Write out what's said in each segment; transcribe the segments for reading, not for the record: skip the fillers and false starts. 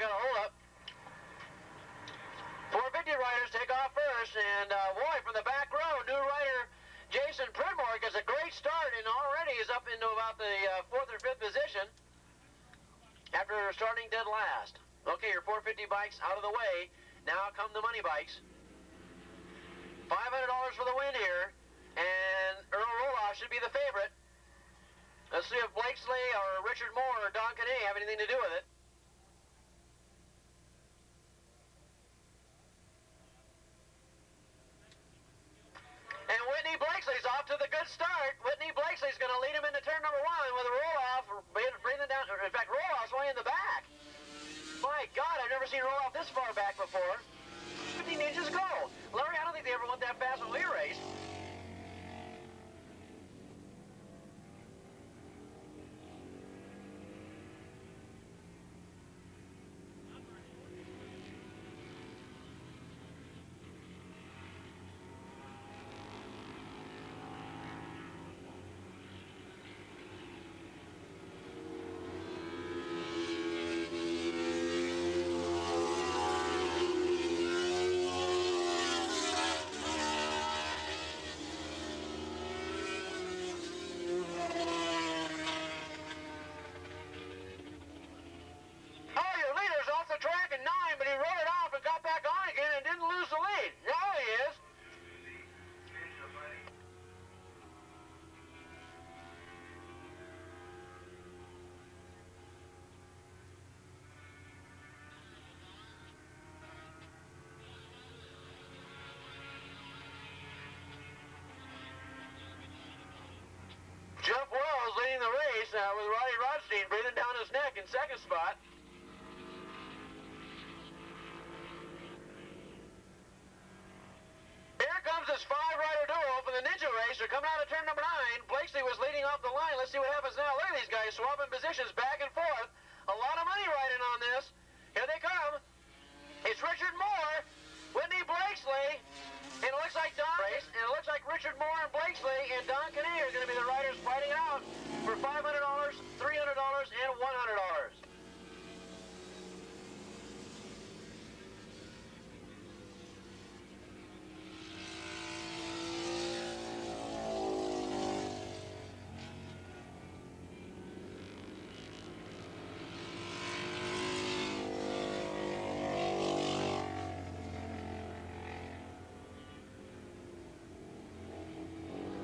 got a hold up. 450 riders take off first, and boy, from the back row, new rider Jason Pridmore gets a great start, and already is up into about the 4th or 5th position after starting dead last. Okay, your 450 bikes out of the way. Now come the money bikes. $500 for the win here, and Earl Roloff should be the favorite. Let's see if Blakesley or Richard Moore or Don Canet have anything to do with it. And Whitney Blakesley's off to the good start. Whitney Blakesley's going to lead him into turn number 1 with Roloff breathing down. In fact, Roloff's way in the back. My God, I've never seen Roloff this far back before. 50 ninjas go. Larry, I don't think they ever went that fast when we raced. But he rode it off and got back on again and didn't lose the lead. Now he is. Jeff Wells leading the race with Roddy Rodstein breathing down his neck in second spot. This 5-rider duo for the Ninja race. They're coming out of turn number 9. Blakesley was leading off the line. Let's see what happens now. Look at these guys swapping positions back and forth. A lot of money riding on this. Here they come. It's Richard Moore, Whitney Blakesley, and it looks like Richard Moore and Blakesley and Don Canet are going to be the riders fighting out for $500, $300, and $100.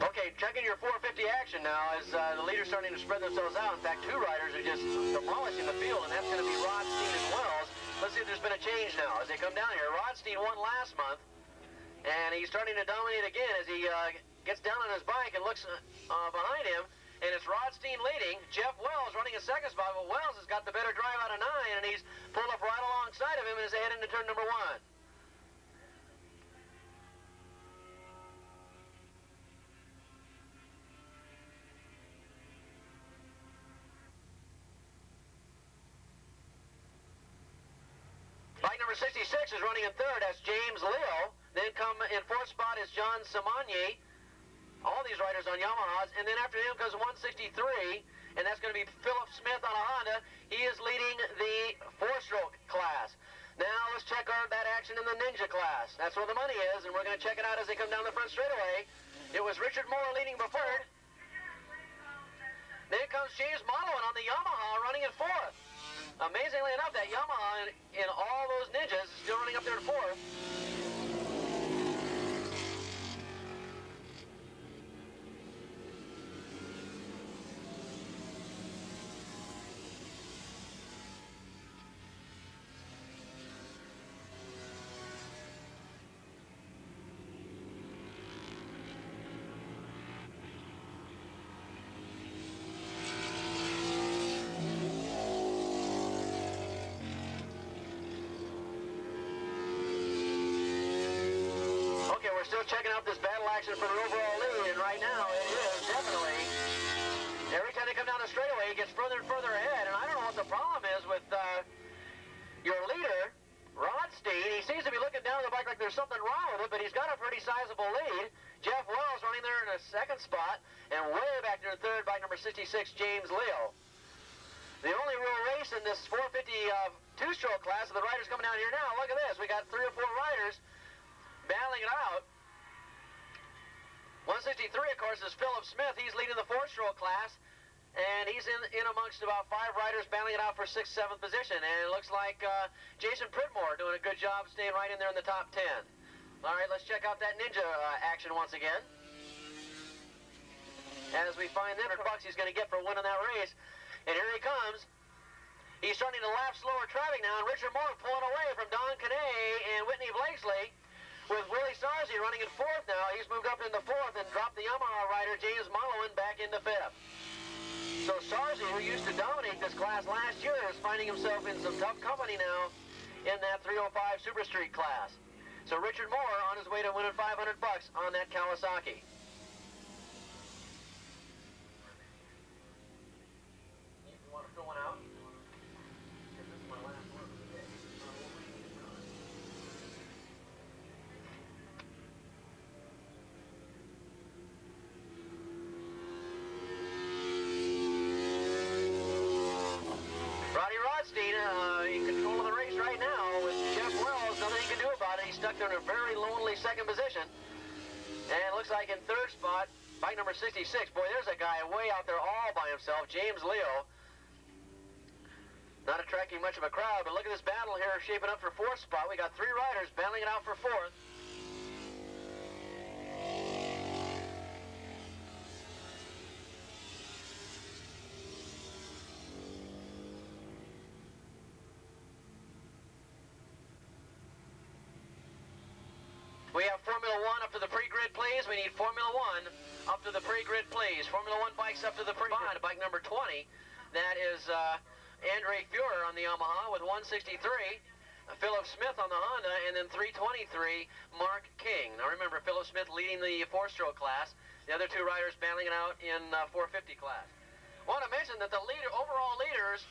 Okay, checking your 450 action now as the leaders starting to spread themselves out. In fact, 2 riders are just demolishing the field, and that's going to be Rodstein and Wells. Let's see if there's been a change now as they come down here. Rodstein won last month, and he's starting to dominate again as he gets down on his bike and looks behind him, and it's Rodstein leading. Jeff Wells running a second spot, but Wells has got the better drive out of 9, and he's pulled up right alongside of him as they head into turn number 1. Bike number 66 is running in 3rd. That's James Leo. Then come in 4th spot is John Simonier. All these riders on Yamahas. And then after him comes 163, and that's going to be Philip Smith on a Honda. He is leading the 4-stroke class. Now let's check out that action in the Ninja class. That's where the money is, and we're going to check it out as they come down the front straightaway. It was Richard Moore leading before. Then comes James Mollowin on the Yamaha running in 4th. Amazingly enough, that Yamaha in all those Ninjas is still running up there in 4th. We're still checking out this battle action for the overall lead, and right now it is definitely, every time they come down the straightaway, he gets further and further ahead, and I don't know what the problem is with your leader, Rodstein. He seems to be looking down the bike like there's something wrong with it, but he's got a pretty sizable lead. Jeff Wells running there in a 2nd spot, and way back there in 3rd, bike number 66, James Leo. The only real race in this 450 two-stroke class of the riders coming down here now. Look at this. We got 3 or 4 riders battling it out. 163, of course, is Philip Smith. He's leading the 4-stroke class. And he's in amongst about 5 riders battling it out for 6th, 7th position. And it looks like Jason Pridmore doing a good job staying right in there in the top 10. All right, let's check out that Ninja action once again. As we find $100 he's going to get for winning that race. And here he comes. He's starting to lap slower traffic now. And Richard Moore pulling away from Don Canay and Whitney Blakesley. With Willie Sarzi running in 4th now. He's moved up into 4th and dropped the Yamaha rider James Mullowan back into 5th. So Sarzi, who used to dominate this class last year, is finding himself in some tough company now in that 305 Super Street class. So Richard Moore on his way to winning $500 on that Kawasaki. You want to fill one out? This is my last one of the day. In control of the race right now with Jeff Wells. Nothing he can do about it. He's stuck there in a very lonely 2nd position. And it looks like in 3rd spot, bike number 66. Boy, there's a guy way out there all by himself, James Leo. Not attracting much of a crowd, but look at this battle here shaping up for 4th spot. We got 3 riders battling it out for 4th. We have Formula 1 up to the pre-grid, please. We need Formula 1 up to the pre-grid, please. Formula 1 bikes up to the pre-grid. Bike number 20. That is Andre Fuhrer on the Yamaha with 163. Philip Smith on the Honda, and then 323, Mark King. Now remember, Philip Smith leading the 4-stroke class. The other 2 riders battling it out in 450 class. I want to mention that the overall leaders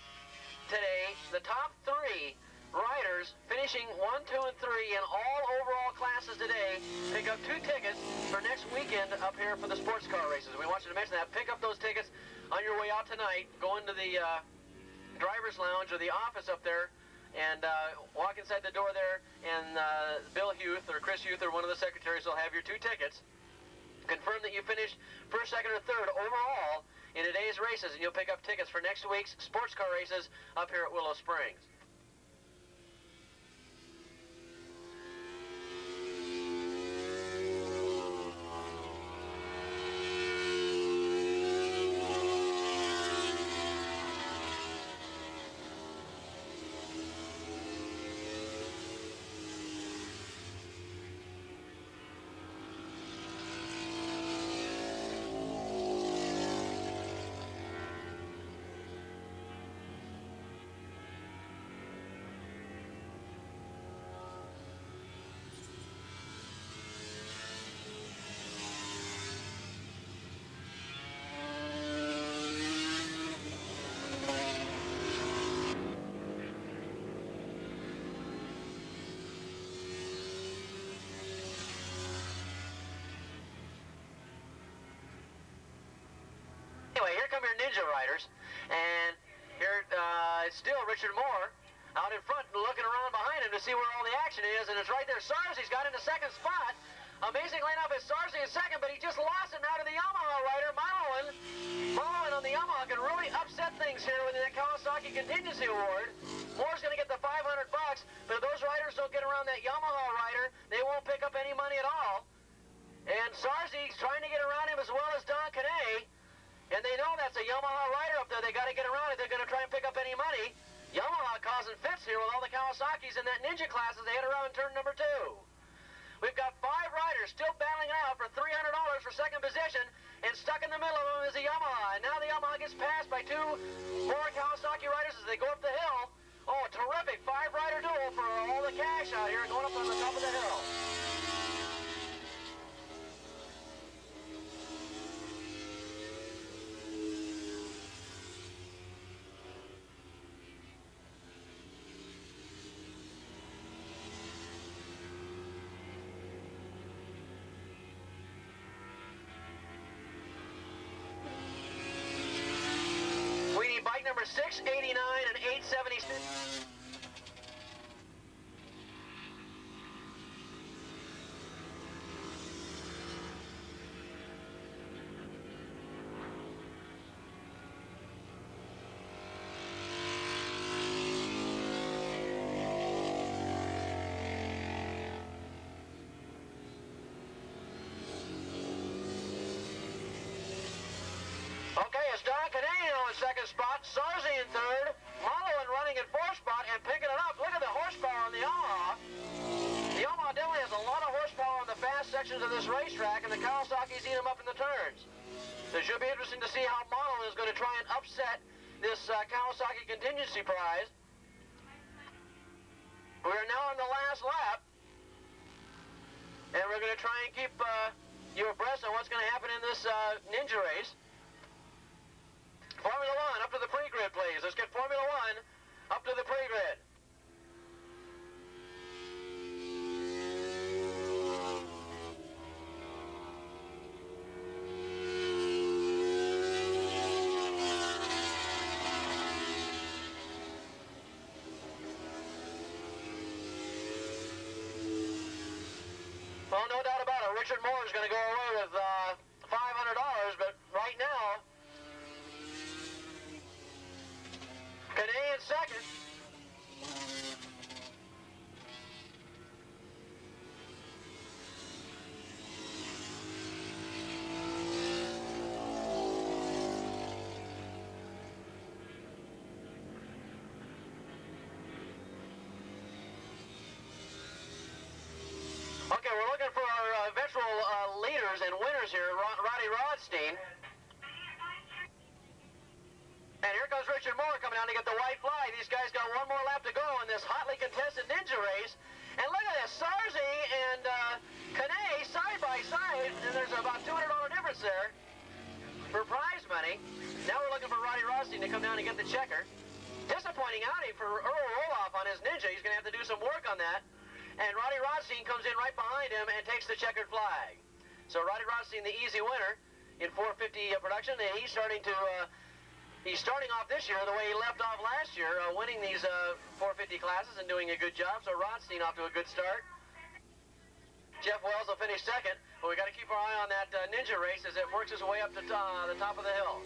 today, the top 3 riders finishing 1, 2, and 3 in all overall classes today pick up 2 tickets for next weekend up here for the sports car races. We want you to mention that. Pick up those tickets on your way out tonight. Go into the driver's lounge or the office up there and walk inside the door there, and Bill Huth or Chris Huth or one of the secretaries will have your 2 tickets. Confirm that you finished 1st, 2nd, or 3rd overall in today's races, and you'll pick up tickets for next week's sports car races up here at Willow Springs. Anyway, here come your Ninja riders, and here it's still Richard Moore out in front looking around behind him to see where all the action is, and it's right there. Sarzi's got into 2nd spot. Amazing lineup is Sarzi in 2nd, but he just lost it now to the Yamaha rider, Mullowan. Mullowan on the Yamaha can really upset things here with that Kawasaki Contingency Award. Moore's going to get the $500, but if those riders don't get around that Yamaha rider, they won't pick up any money at all. And Sarzi's trying to get around him as well as Don Canay. And they know that's a Yamaha rider up there. They got to get around it. They're going to try and pick up any money. Yamaha causing fits here with all the Kawasaki's in that Ninja class as they head around turn number 2. We've got 5 riders still battling it out for $300 for 2nd position, and stuck in the middle of them is a Yamaha. And now the Yamaha gets passed by 2 more Kawasaki riders as they go up the hill. Oh, a terrific 5-rider duel for all the cash out here going up on the top of the hill. number 689 and 876. Okay, it's Don Canadian in second spot, Sarzi in third, Mullen running in fourth spot and picking it up. Look at the horsepower on the Yamaha. The Yamaha definitely has a lot of horsepower on the fast sections of this racetrack, and the Kawasaki's eating them up in the turns. It should be interesting to see how Mullen is going to try and upset this Kawasaki contingency prize. We're now on the last lap, and we're going to try and keep you abreast on what's going to happen in this Ninja race. Formula One, up to the pre-grid, please. Let's get Formula One up to the pre-grid. Well, no doubt about it. Richard Moore is going to go away with $500, but right now, Canadian second. Okay, we're looking for our eventual leaders and winners here. Roddy Rodstein. And here comes Richard Moore coming down to get the white flag. These guys got one more lap to go in this hotly contested Ninja race. And look at this, Sarzi and Kane side by side, and there's about $200 difference there for prize money. Now we're looking for Roddy Rodstein to come down and get the checker. Disappointing outing for Earl Roloff on his Ninja. He's going to have to do some work on that. And Roddy Rodstein comes in right behind him and takes the checkered flag. So Roddy Rodstein, the easy winner in 450 production, and he's starting to... He's starting off this year the way he left off last year, winning these 450 classes and doing a good job. So Rodstein off to a good start. Jeff Wells will finish second, but we got to keep our eye on that Ninja race as it works its way up to the top of the hill.